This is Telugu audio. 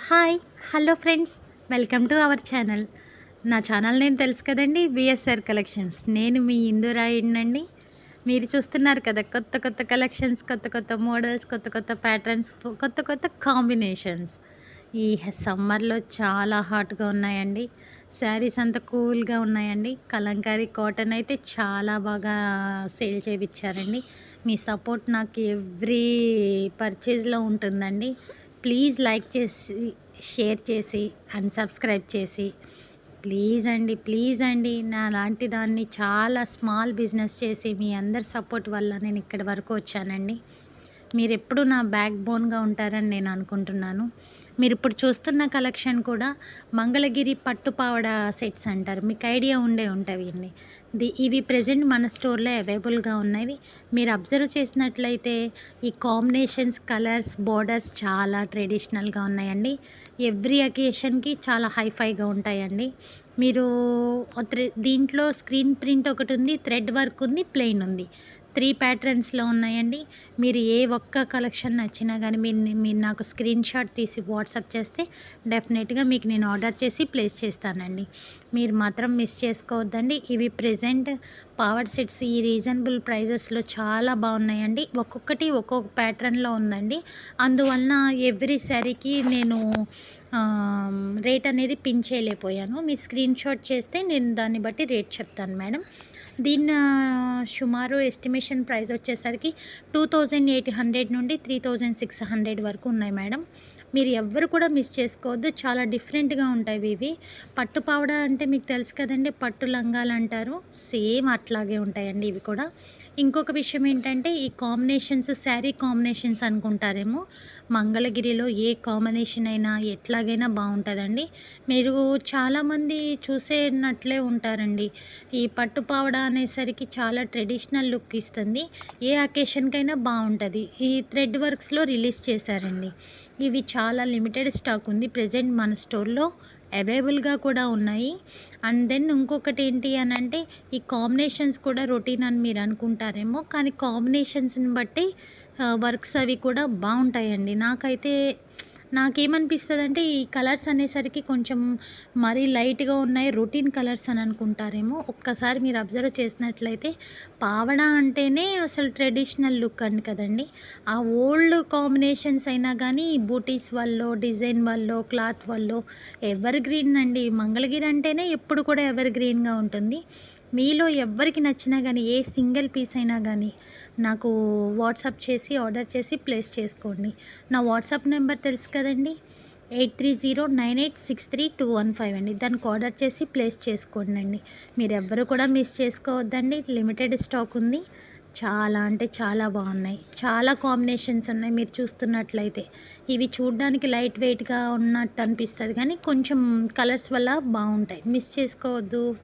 Hi hello friends, welcome to our channel. నా ఛానల్ నేమ్ తెలుసు కదండి, బిఎస్ఆర్ కలెక్షన్స్. నేను మీ ఇందురాయుడినండి. మీరు చూస్తున్నారు కదా, కొత్త కొత్త కలెక్షన్స్, కొత్త కొత్త మోడల్స్, కొత్త కొత్త ప్యాటర్న్స్, కొత్త కొత్త కాంబినేషన్స్. ఈ సమ్మర్లో చాలా హాట్గా ఉన్నాయండి. శారీస్ అంతా కూల్గా ఉన్నాయండి. కలంకారీ కాటన్ అయితే చాలా బాగా సేల్ చేయించారండి. మీ సపోర్ట్ నాకు ఎవ్రీ పర్చేజ్లో ఉంటుందండి. ప్లీజ్ లైక్ చేసి, షేర్ చేసి అండ్ సబ్స్క్రైబ్ చేసి, ప్లీజ్ అండి, నా లాంటి దాన్ని చాలా స్మాల్ బిజినెస్ చేసి మీ అందరి సపోర్ట్ వల్ల నేను ఇక్కడి వరకు వచ్చానండి. మీరు ఎప్పుడు నా బ్యాక్ బోన్గా ఉంటారని నేను అనుకుంటున్నాను. మీరు ఇప్పుడు చూస్తున్న కలెక్షన్ కూడా మంగళగిరి పట్టుపావడ సెట్స్ అంటారు. మీకు ఐడియా ఉంటాయి. ఇవి ప్రజెంట్ మన స్టోర్లో అవైలబుల్గా ఉన్నవి. మీరు అబ్జర్వ్ చేసినట్లయితే ఈ కాంబినేషన్స్, కలర్స్, బోర్డర్స్ చాలా ట్రెడిషనల్గా ఉన్నాయండి. ఎవ్రీ అకేషన్కి చాలా హైఫైగా ఉంటాయండి. మీరు దీంట్లో స్క్రీన్ ప్రింట్ ఒకటి ఉంది, థ్రెడ్ వర్క్ ఉంది, ప్లెయిన్ ఉంది. 3 ప్యాటర్న్స్లో ఉన్నాయండి. మీరు ఏ ఒక్క కలెక్షన్ నచ్చినా కానీ మీరు నాకు స్క్రీన్ షాట్ తీసి వాట్సాప్ చేస్తే డెఫినెట్గా మీకు నేను ఆర్డర్ చేసి ప్లేస్ చేస్తానండి. మీరు మాత్రం మిస్ చేసుకోవద్దండి. ఇవి ప్రెజెంట్ పవర్ సెట్స్ ఈ రీజనబుల్ ప్రైజెస్లో చాలా బాగున్నాయండి. ఒక్కొక్కటి ఒక్కొక్క ప్యాటర్న్లో ఉందండి. అందువలన ఎవ్రీ శారీకి నేను రేట్ అనేది పిన్ చేయలేకపోయాను. మీరు స్క్రీన్ షాట్ చేస్తే నేను దాన్ని బట్టి రేట్ చెప్తాను మేడం. దీని సుమారు ఎస్టిమేషన్ ప్రైస్ వచ్చేసరికి 2800 నుండి 3600 వరకు ఉన్నాయి మేడం. మీరు ఎవ్వరు కూడా మిస్ చేసుకోవద్దు. చాలా డిఫరెంట్గా ఉంటాయి ఇవి. పట్టు పావడ అంటే మీకు తెలుసు కదండి, పట్టు లంగాలు అంటారు. సేమ్ అట్లాగే ఉంటాయండి ఇవి కూడా. ఇంకొక విషయం ఏంటంటే, ఈ కాంబినేషన్స్ శారీ కాంబినేషన్స్ అనుకుంటారేమో, మంగళగిరిలో ఏ కాంబినేషన్ అయినా ఎట్లాగైనా బాగుంటుందండి. మీరు చాలామంది చూసేనట్లే ఉంటారండి. ఈ పట్టు పావడ అనేసరికి చాలా ట్రెడిషనల్ లుక్ ఇస్తుంది. ఏ అకేషన్కైనా బాగుంటుంది. ఈ థ్రెడ్ వర్క్స్లో రిలీజ్ చేశారండి. ఇవి చాలా లిమిటెడ్ స్టాక్ ఉంది ప్రజెంట్ మన స్టోర్లో, అవైలబుల్గా కూడా ఉన్నాయి. అండ్ దెన్ ఇంకొకటి ఏంటి అని అంటే, ఈ కాంబినేషన్స్ కూడా రొటీన్ అని మీరు అనుకుంటారేమో, కానీ కాంబినేషన్స్ని బట్టి వర్క్స్ అవి కూడా బాగుంటాయండి. నాకేమనిపిస్తుందంటే, ఈ కలర్స్ అనేసరికి కొంచెం మరీ లైట్గా ఉన్నాయి, రొటీన్ కలర్స్ అని అనుకుంటారేమో. ఒక్కసారి మీరు అబ్జర్వ్ చేసినట్లయితే, పావడ అంటేనే అసలు ట్రెడిషనల్ లుక్ అండి కదండి. ఆ ఓల్డ్ కాంబినేషన్స్ అయినా కానీ బూటీస్ వల్ల, డిజైన్ వల్ల, క్లాత్ వల్ల ఎవర్ గ్రీన్ అండి. మంగళగిరి అంటేనే ఎప్పుడు కూడా ఎవర్ గ్రీన్గా ఉంటుంది. మీలో ఎవ్వరికి నచ్చినా కానీ ఏ సింగిల్ పీస్ అయినా కానీ నాకు వాట్సాప్ చేసి ఆర్డర్ చేసి ప్లేస్ చేసుకోండి. నా వాట్సాప్ నెంబర్ తెలుసు కదండి, 8309863215 అండి. దానికి ఆర్డర్ చేసి ప్లేస్ చేసుకోండి అండి. మీరు ఎవ్వరు కూడా మిస్ చేసుకోవద్దండి. లిమిటెడ్ స్టాక్ ఉంది. చాలా అంటే చాలా బాగున్నాయి. చాలా కాంబినేషన్స్ ఉన్నాయి. మీరు చూస్తున్నట్లయితే ఇవి చూడడానికి లైట్ వెయిట్గా ఉన్నట్టు అనిపిస్తుంది, కానీ కొంచెం కలర్స్ వల్ల బాగుంటాయి. మిస్ చేసుకోవద్దు.